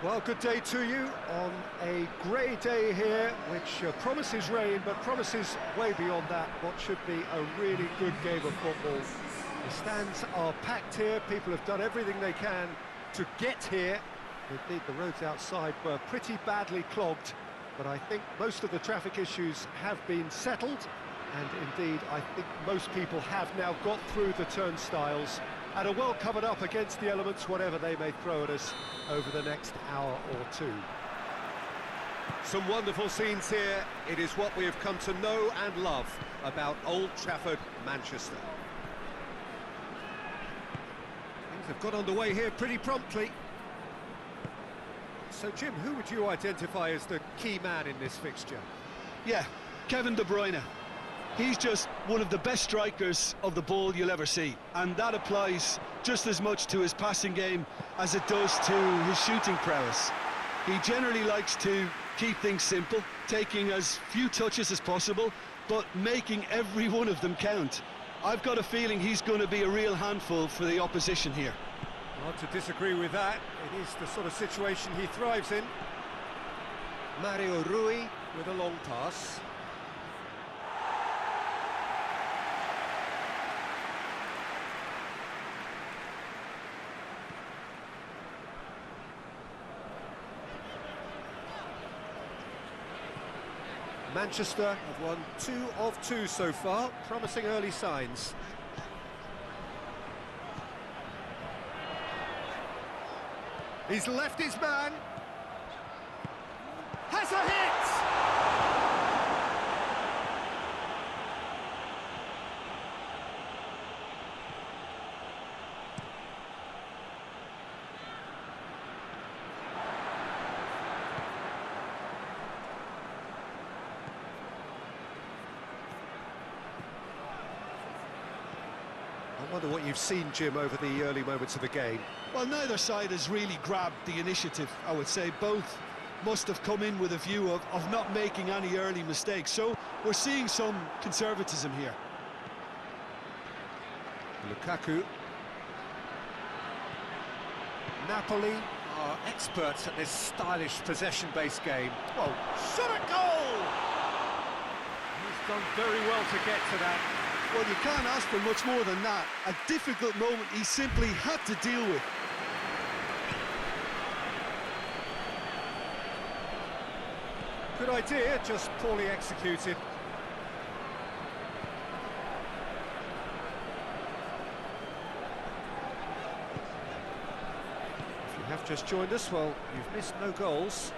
Well, good day to you on a grey day here, which promises rain, but promises way beyond that what should be a really good game of football. The stands are packed here, people have done everything they can to get here. Indeed, the roads outside were pretty badly clogged, but I think most of the traffic issues have been settled, and indeed, I think most people have now got through the turnstiles and are well covered up against the elements, whatever they may throw at us over the next hour or two. Some wonderful scenes here. It is what we have come to know and love about Old Trafford, Manchester. Things have got underway here pretty promptly. So, Jim, who would you identify as the key man in this fixture? Yeah, Kevin De Bruyne. He's just one of the best strikers of the ball you'll ever see, and that applies just as much to his passing game as it does to his shooting prowess. He generally likes to keep things simple, taking as few touches as possible, but making every one of them count. I've got a feeling he's going to be a real handful for the opposition here. Hard to disagree with that. It is the sort of situation he thrives in. Mario Rui with a long pass. Manchester have won 2 of 2 so far, promising early signs. He's left his man. Has a hit! I wonder what you've seen, Jim, over the early moments of the game. Well, neither side has really grabbed the initiative, I would say. Both must have come in with a view of not making any early mistakes. So we're seeing some conservatism here. Lukaku. Napoli are experts at this stylish possession-based game. Well, shot at goal! He's done very well to get to that. Well, you can't ask for much more than that. A difficult moment he simply had to deal with. Good idea, just poorly executed. If you have just joined us, well, you've missed no goals.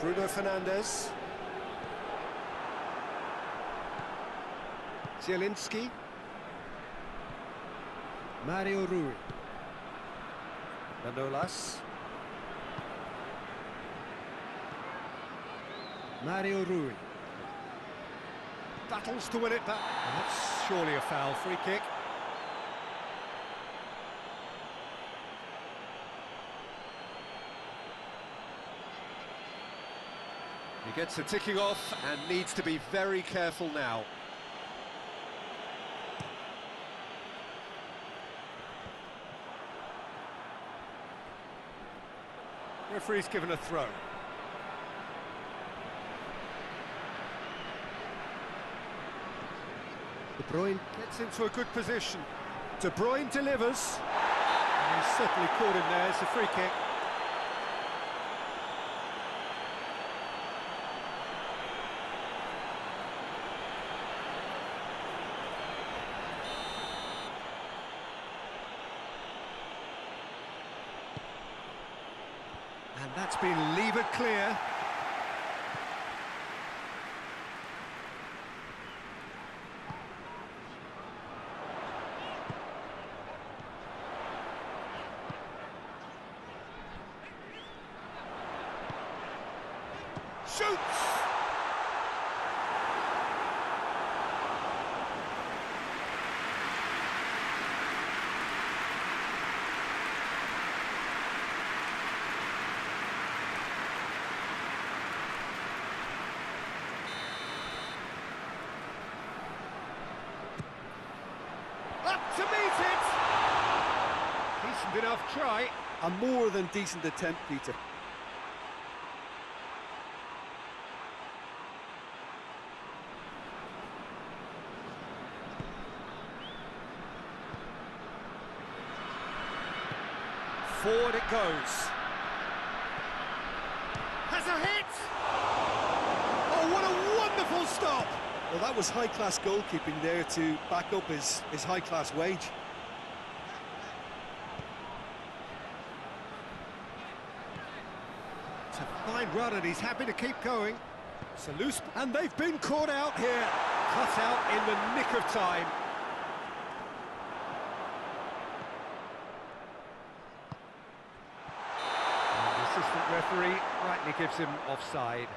Bruno Fernandes. Zielinski. Mario Rui. Manolas. Mario Rui. Battles to win it back. And that's surely a foul. Free kick. He gets the ticking off and needs to be very careful now. Referee's given a throw. De Bruyne gets into a good position. De Bruyne delivers. And he's certainly caught him there. It's a free kick. And that's been levered clear. Shoots! Up to tough try. A more than decent attempt, Peter. Forward it goes. Has a hit! Oh, what a wonderful stop! Well, that was high-class goalkeeping there to back up his high-class wage. It's a fine run and he's happy to keep going. It's a loose... And they've been caught out here. Cut out in the nick of time. Assistant referee rightly gives him offside.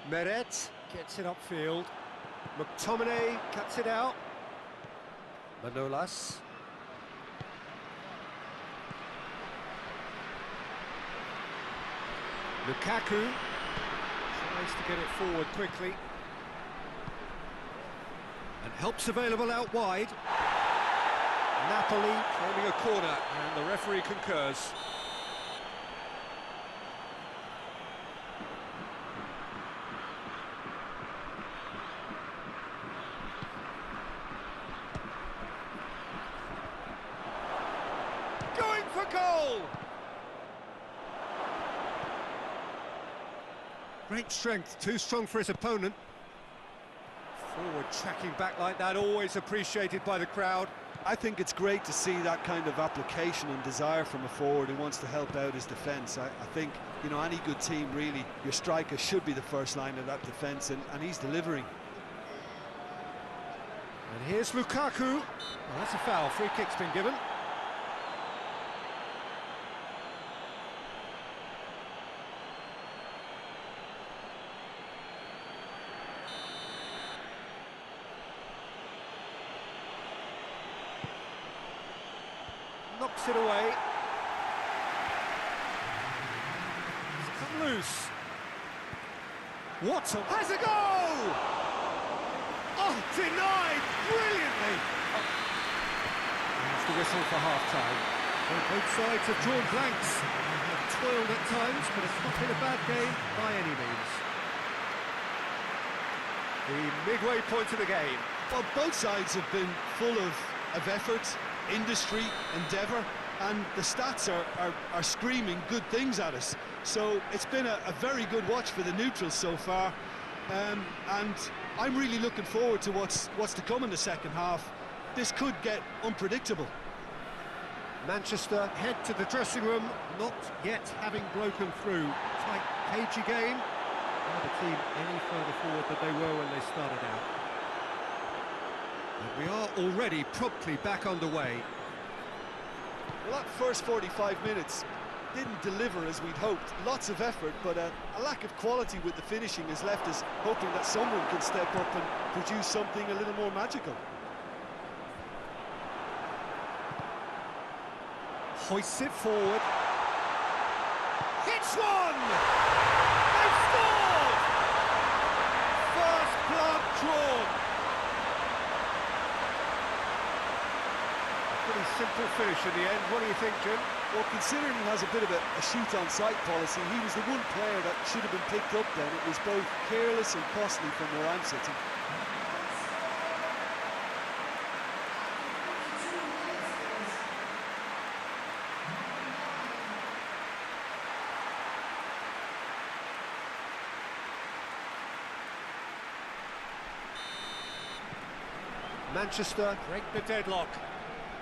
Meret gets it upfield. McTominay cuts it out. Manolas. Lukaku tries to get it forward quickly. And help's available out wide. Napoli claiming a corner, and the referee concurs. Going for goal! Great strength, too strong for his opponent. Forward tracking back like that, always appreciated by the crowd. I think it's great to see that kind of application and desire from a forward who wants to help out his defence. I think, you know, any good team, really, your striker should be the first line of that defence, and he's delivering. And here's Lukaku. Well, that's a foul, free kick's been given. Knocks it away. It's come loose. Watson has a goal! Oh, denied brilliantly! There's the whistle for half-time. Well, both sides have drawn blanks. They have toiled at times, but it's not been a bad game by any means. The midway point of the game. Well, both sides have been full of effort, industry, endeavour, and the stats are screaming good things at us. So it's been a very good watch for the neutrals so far, and I'm really looking forward to what's to come in the second half. This could get unpredictable. Manchester head to the dressing room, not yet having broken through. Tight, cagey game. Neither team any further forward than they were when they started out. And we are already promptly back underway. Well, that first 45 minutes didn't deliver as we'd hoped. Lots of effort, but a lack of quality with the finishing has left us hoping that someone can step up and produce something a little more magical. Hoists it forward. Hits one! They've scored! First blood drawn. Pretty simple finish in the end. What do you think, Jim? Well, considering he has a bit of a shoot-on-sight policy, he was the one player that should have been picked up then. It was both careless and costly from where I'm sitting. Manchester break the deadlock.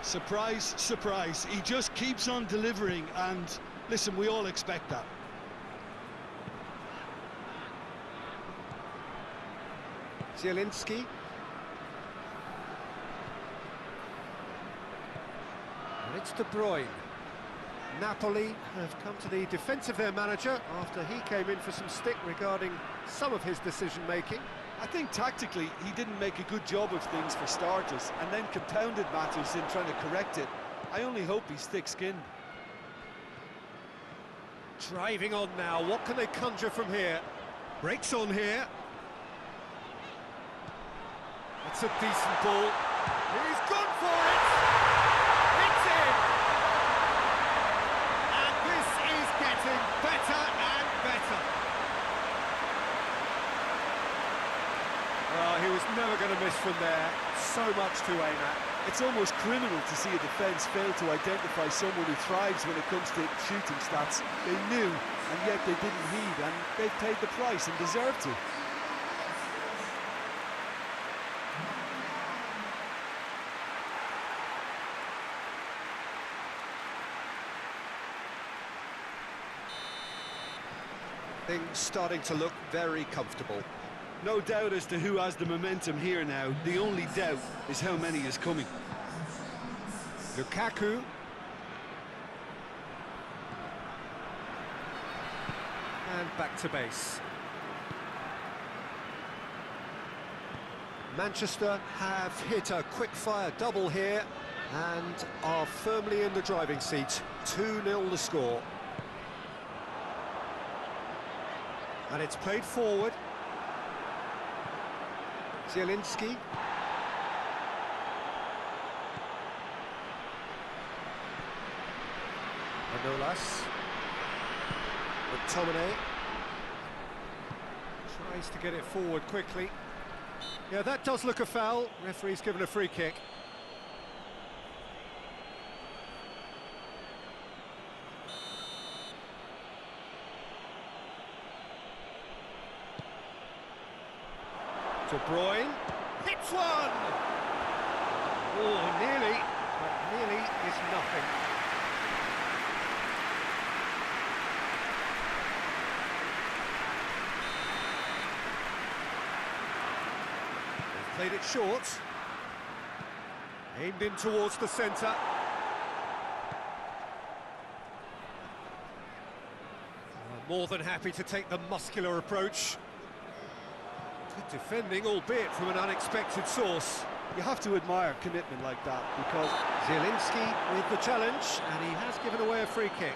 Surprise, surprise. He just keeps on delivering, and listen, we all expect that. Zielinski. And it's De Bruyne. Napoli have come to the defence of their manager after he came in for some stick regarding some of his decision-making. I think tactically he didn't make a good job of things for starters, and then compounded matters in trying to correct it. I only hope he's thick-skinned. Driving on now, what can they conjure from here? Breaks on here. It's a decent ball. He's gone for it! It's in! And this is getting better and better. Well, he was never going to miss from there. So much to aim at. It's almost criminal to see a defence fail to identify someone who thrives when it comes to shooting stats. They knew, and yet they didn't heed, and they paid the price and deserved to. Things starting to look very comfortable. No doubt as to who has the momentum here now. The only doubt is how many is coming. Lukaku. And back to base. Manchester have hit a quick-fire double here and are firmly in the driving seat. 2-0 the score. And it's played forward. Zielinski. Manolas. McTominay. Tries to get it forward quickly. Yeah, that does look a foul. Referee's given a free kick. De Bruyne hits one! Oh, nearly, but nearly is nothing. They've played it short. Aimed in towards the centre. More than happy to take the muscular approach. Good defending, albeit from an unexpected source. You have to admire commitment like that, because Zielinski with the challenge, and he has given away a free kick.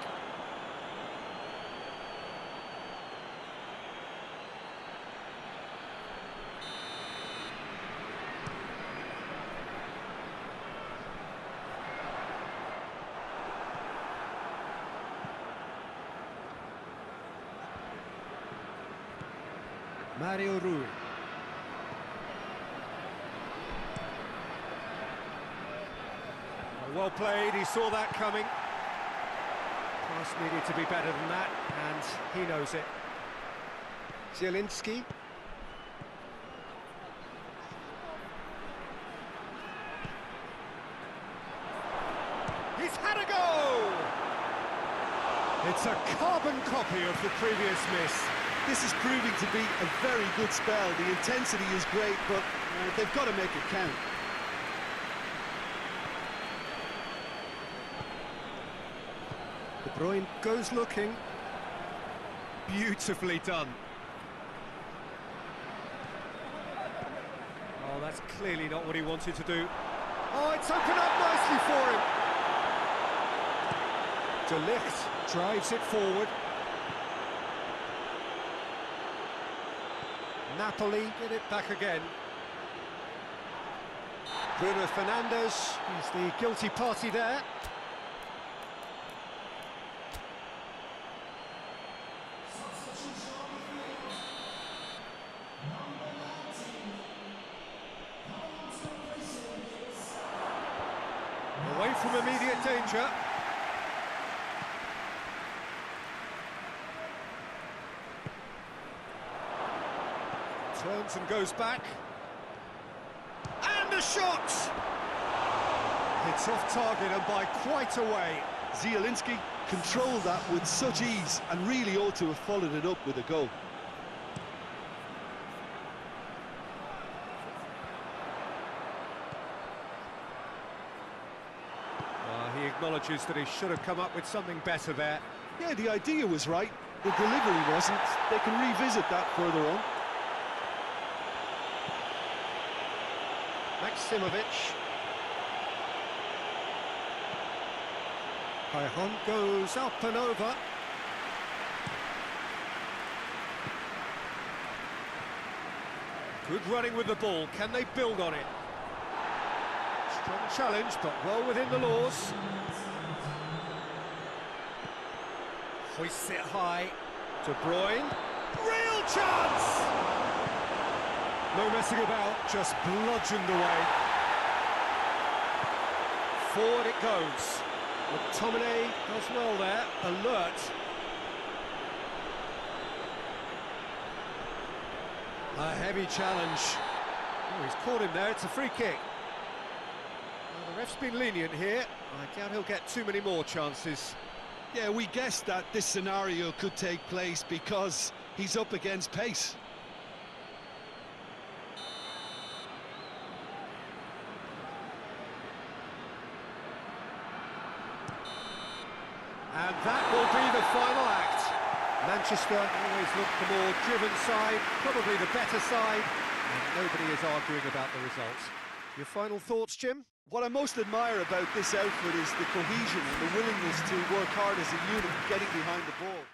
Mario Rui. Well played, he saw that coming. Pass needed to be better than that, and he knows it. Zielinski. He's had a go! It's a carbon copy of the previous miss. this is proving to be a very good spell. The intensity is great, but they've got to make it count. De Bruyne goes looking. Beautifully done. Oh, that's clearly not what he wanted to do. Oh, it's opened up nicely for him. De Ligt drives it forward. Napoli get it back again. Bruno Fernandes is the guilty party there. Away from immediate danger. Turns and goes back. And a shot! It's off target and by quite a way. Zielinski controlled that with such ease and really ought to have followed it up with a goal. He acknowledges that he should have come up with something better there. Yeah, the idea was right, the delivery wasn't. They can revisit that further on. Maximovic. Cajon goes up and over. Good running with the ball. Can they build on it? Strong challenge, but well within the laws. Hoists it high. De Bruyne. Real chance! No messing about, just bludgeoned away. Forward it goes. McTominay does well there, alert. A heavy challenge. Oh, he's caught him there, it's a free kick. Well, the ref's been lenient here. I doubt he'll get too many more chances. Yeah, we guessed that this scenario could take place because he's up against pace. And that will be the final act. Manchester always look the more driven side, probably the better side, and nobody is arguing about the results. Your final thoughts, Jim? What I most admire about this outfit is the cohesion and the willingness to work hard as a unit getting behind the ball.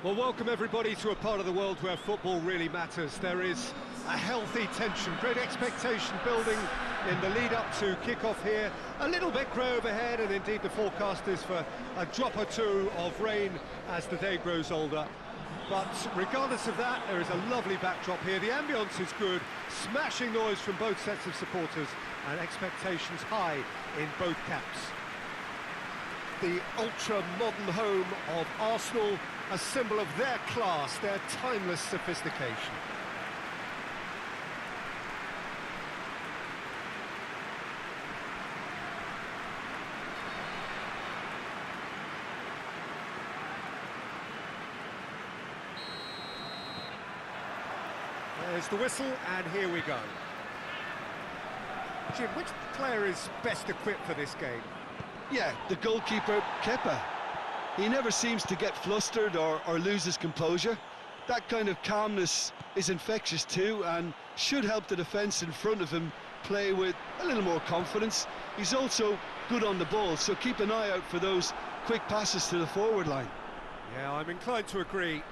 Well, welcome everybody to a part of the world where football really matters. There is a healthy tension, great expectation building in the lead-up to kick-off here. A little bit grey overhead, and indeed the forecast is for a drop or two of rain as the day grows older. But regardless of that, there is a lovely backdrop here. The ambience is good, smashing noise from both sets of supporters, and expectations high in both camps. The ultra-modern home of Arsenal, a symbol of their class, their timeless sophistication. There's the whistle, and here we go. Jim, which player is best equipped for this game? Yeah, the goalkeeper, Kepa. He never seems to get flustered or lose his composure. That kind of calmness is infectious too, and should help the defence in front of him play with a little more confidence. He's also good on the ball, so keep an eye out for those quick passes to the forward line. Yeah, I'm inclined to agree.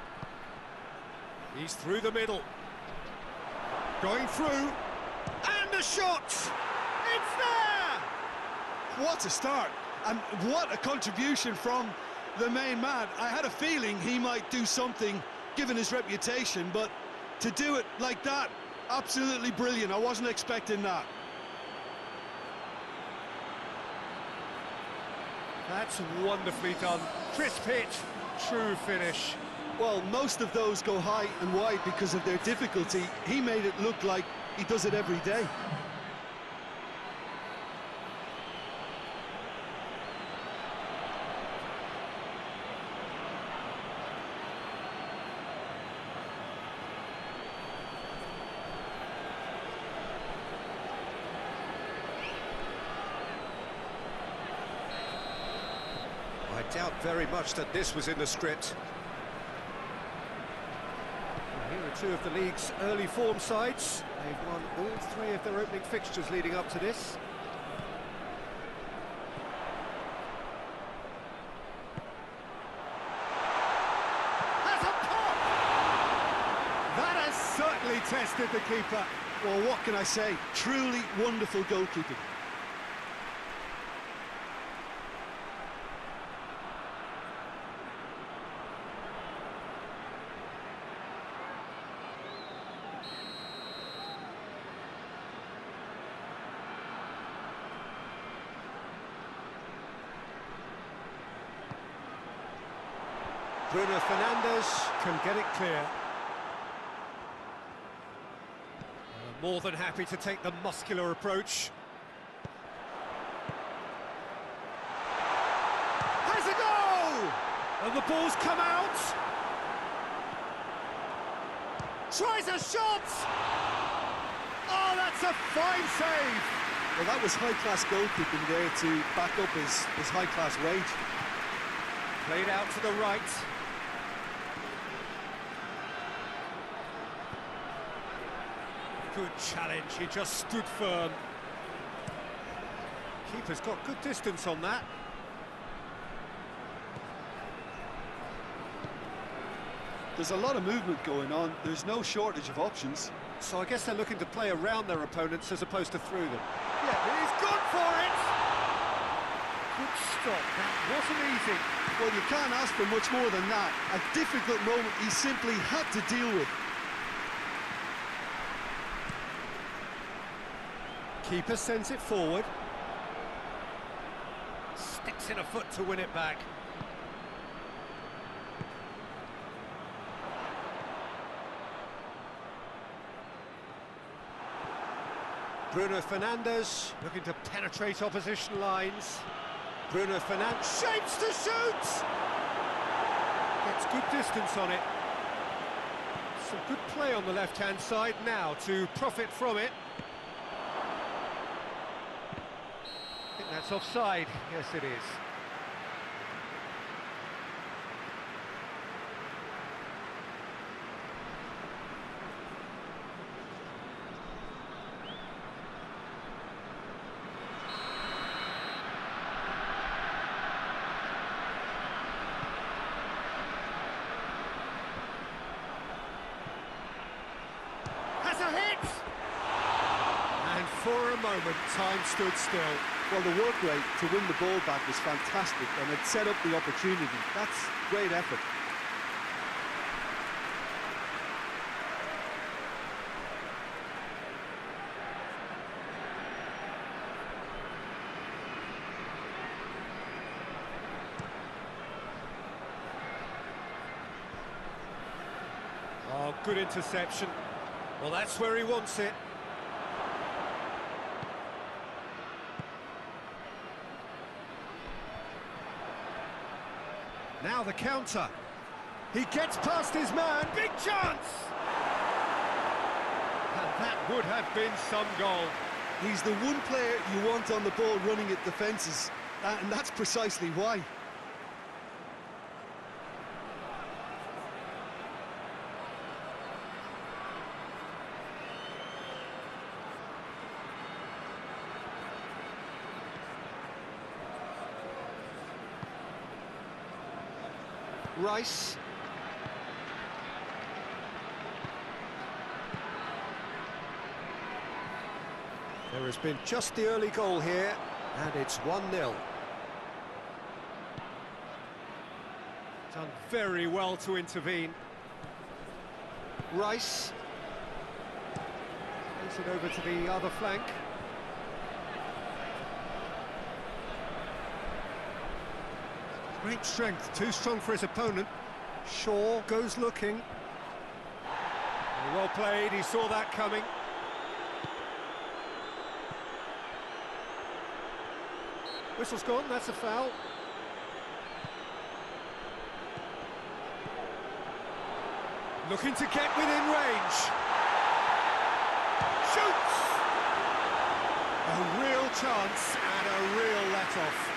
He's through the middle. Going through. And the shot! It's there! What a start, and what a contribution from the main man. I had a feeling he might do something, given his reputation, but to do it like that, absolutely brilliant. I wasn't expecting that. That's wonderfully done. Crisp hit, true finish. Well, most of those go high and wide because of their difficulty. He made it look like he does it every day. I doubt very much that this was in the script. Here are two of the league's early form sides. They've won all three of their opening fixtures leading up to this. Has a pop! That has certainly tested the keeper. Well, what can I say? Truly wonderful goalkeeping. Bruno Fernandes can get it clear. More than happy to take the muscular approach. Has a goal! And the ball's come out. Tries a shot! Oh, that's a fine save! Well, that was high-class goalkeeping there to back up his high-class wage. Played out to the right. Good challenge, he just stood firm. Keeper's got good distance on that. There's a lot of movement going on, there's no shortage of options. So I guess they're looking to play around their opponents as opposed to through them. Yeah, he's gone for it! Good stop, that wasn't easy. Well, you can't ask for much more than that. A difficult moment he simply had to deal with. Keeper sends it forward. Sticks in a foot to win it back. Bruno Fernandes looking to penetrate opposition lines. Bruno Fernandes shapes to shoot! Gets good distance on it. Some good play on the left-hand side now to profit from it. I think that's offside. Yes, it is. Has a hit! And for a moment, time stood still. Well, the work rate to win the ball back was fantastic, and it set up the opportunity. That's great effort. Oh, good interception. Well, that's where he wants it. Now the counter. He gets past his man. Big chance! And that would have been some goal. He's the one player you want on the ball running at defences, and that's precisely why. Rice. There has been just the early goal here, and it's 1-0. Done very well to intervene. Rice. Plays it over to the other flank. Great strength, too strong for his opponent. Shaw goes looking. Well played, he saw that coming. Whistle's gone, that's a foul. Looking to get within range. Shoots! A real chance and a real let-off.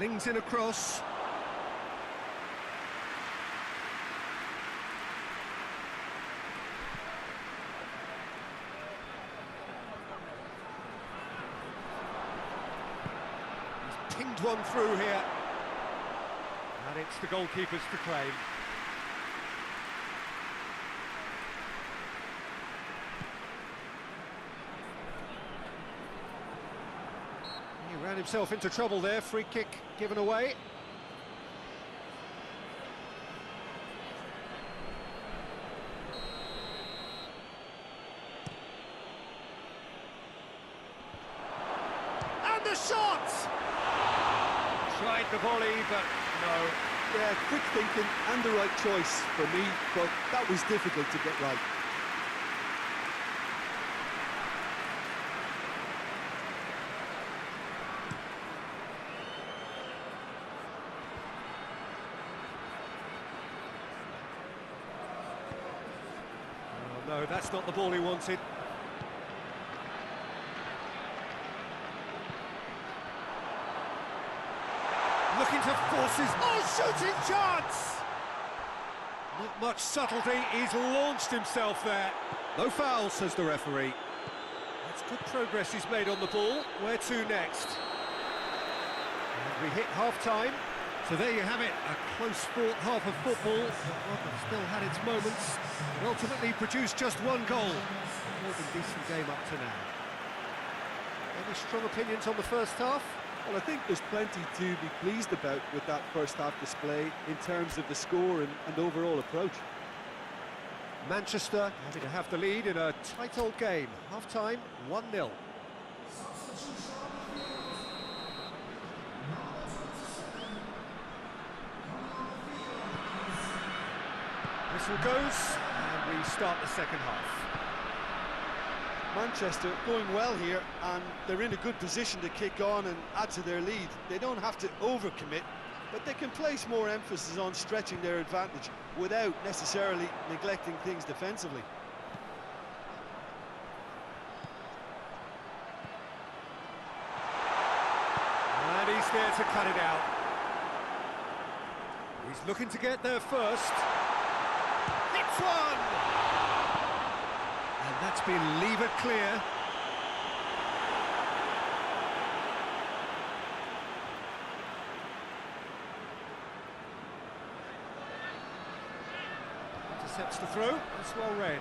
Lings in across. He's pinged one through here. And it's the goalkeeper's to claim. He ran himself into trouble there, free kick given away. And the shot! Tried the volley, but no. Yeah, quick thinking and the right choice for me, but that was difficult to get right. No, that's not the ball he wanted. Looking to force his... Oh, shooting chance! Not much subtlety, he's launched himself there. No foul, says the referee. That's good progress he's made on the ball. Where to next? And we hit half-time. So there you have it, a close-fought half of football. One that still had its moments, and ultimately produced just one goal. More than decent game up to now. Any strong opinions on the first half? Well, I think there's plenty to be pleased about with that first half display in terms of the score and overall approach. Manchester happy to have the lead in a tight old game. Half-time, 1-0. Whistle goes, and we start the second half. Manchester going well here, and they're in a good position to kick on and add to their lead. They don't have to overcommit, but they can place more emphasis on stretching their advantage without necessarily neglecting things defensively. And he's there to cut it out. He's looking to get there first. Hits one! And that's been levered clear. Intercepts the throw, it's well read.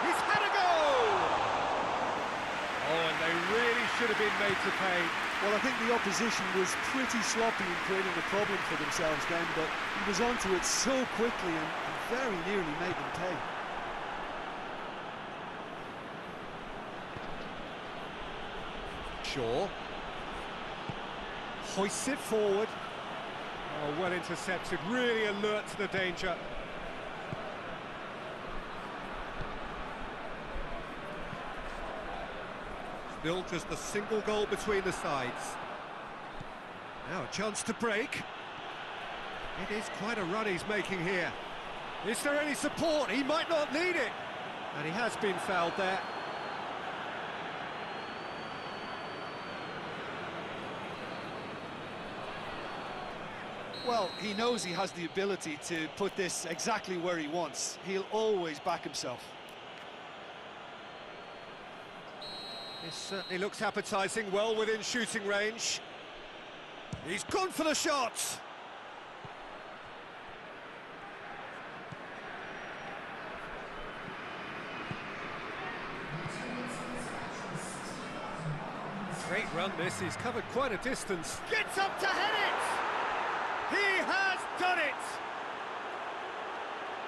He's had a goal! Oh, and they really should have been made to pay. Well, I think the opposition was pretty sloppy in creating a problem for themselves then, but he was onto it so quickly and very nearly made them pay. sure. Hoists it forward. Oh, well intercepted, really alert to the danger. Still just a single goal between the sides. Now a chance to break. It is quite a run he's making here. Is there any support? He might not need it. And he has been fouled there. Well, he knows he has the ability to put this exactly where he wants. He'll always back himself. This certainly looks appetising, well within shooting range. He's gone for the shot! Great run this, he's covered quite a distance. Gets up to head it! He has done it!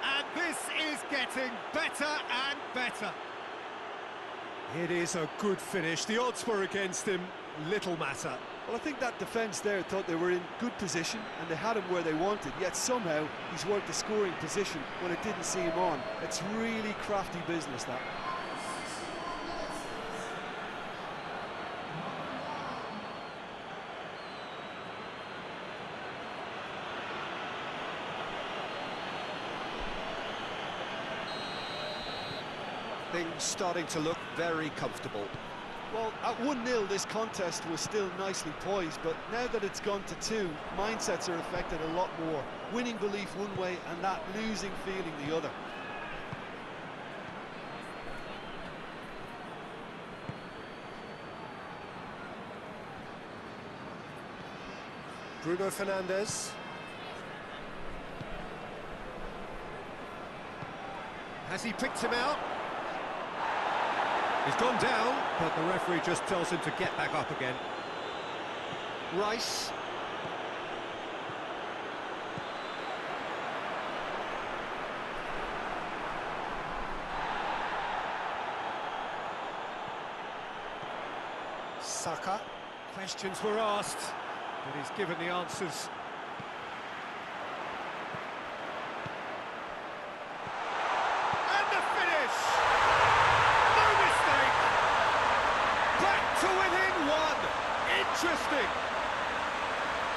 And this is getting better and better. It is a good finish. The odds were against him, little matter. Well, I think that defence there thought they were in good position and they had him where they wanted, yet somehow he's worked the scoring position when it didn't see him on. It's really crafty business, that. Things starting to look very comfortable. Well, at 1-0 this contest was still nicely poised, but now that it's gone to 2, mindsets are affected a lot more. Winning belief one way and that losing feeling the other. Bruno Fernandes. Has he picked him out? He's gone down, but the referee just tells him to get back up again. Rice. Saka. Questions were asked, but he's given the answers. And the finish! No mistake! Back to within one! Interesting!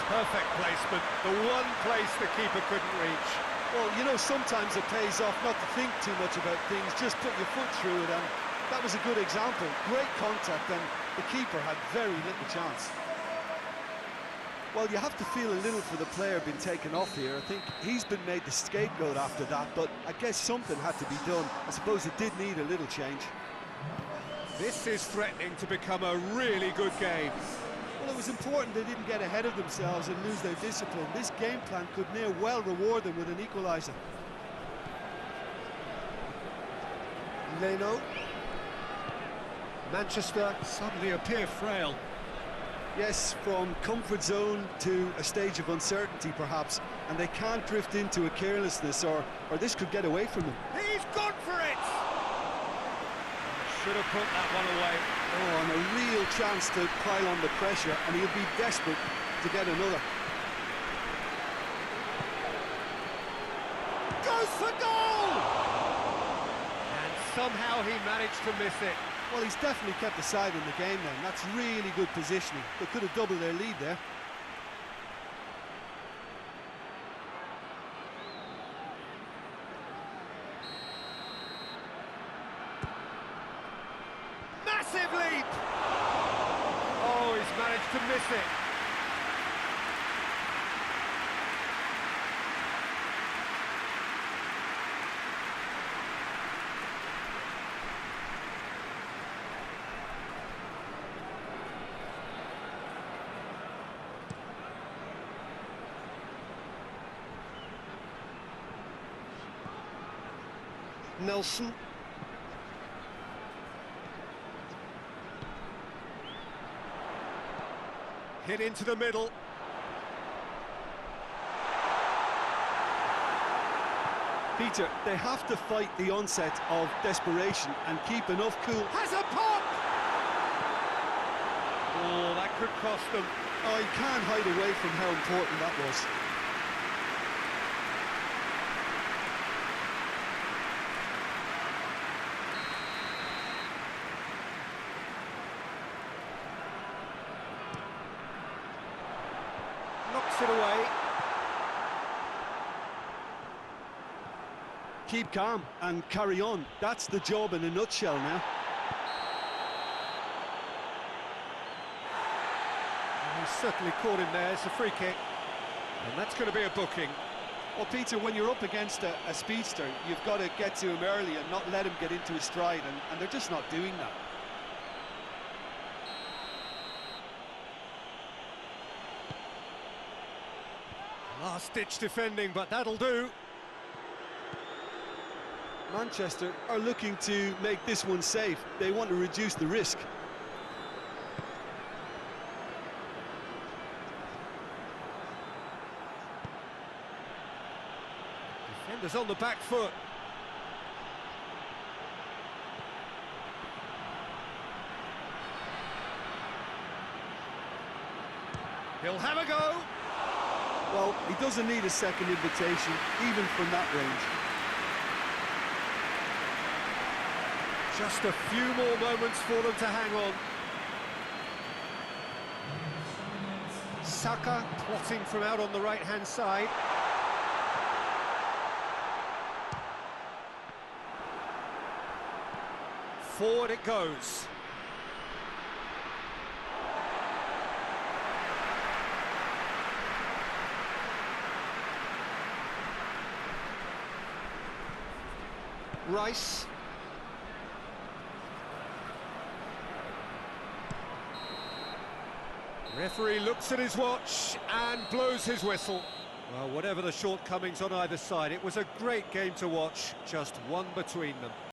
Perfect placement, the one place the keeper couldn't reach. Well, you know, sometimes it pays off not to think too much about things, just put your foot through it, and that was a good example. Great contact, and the keeper had very little chance. Well, you have to feel a little for the player being taken off here. I think he's been made the scapegoat after that, but I guess something had to be done. I suppose it did need a little change. This is threatening to become a really good game. Well, it was important they didn't get ahead of themselves and lose their discipline. This game plan could near well reward them with an equaliser. Leno. Manchester suddenly appear frail. Yes, from comfort zone to a stage of uncertainty perhaps, and they can't drift into a carelessness or this could get away from them. He's gone for it! Should have put that one away. Oh, and a real chance to pile on the pressure, and he'll be desperate to get another. Goes for goal! And somehow he managed to miss it. Well, he's definitely kept the side in the game then. That's really good positioning. They could have doubled their lead there. Massive leap! Oh, he's managed to miss it. Nelson. Hit into the middle. Peter, they have to fight the onset of desperation and keep enough cool. Has a pop! could cost them. Oh, you can't hide away from how important that was. Knocks it away. Keep calm and carry on. That's the job in a nutshell now. And he's certainly caught him there. It's a free kick. And that's going to be a booking. Well, Peter, when you're up against a speedster, you've got to get to him early and not let him get into his stride, and they're just not doing that. Last-ditch defending, but that'll do. Manchester are looking to make this one safe. They want to reduce the risk. Defenders on the back foot. He'll have a go. Well, he doesn't need a second invitation, even from that range. Just a few more moments for them to hang on. Saka plotting from out on the right-hand side. Forward it goes. Rice. Referee looks at his watch and blows his whistle. Well, whatever the shortcomings on either side, it was a great game to watch, just one between them.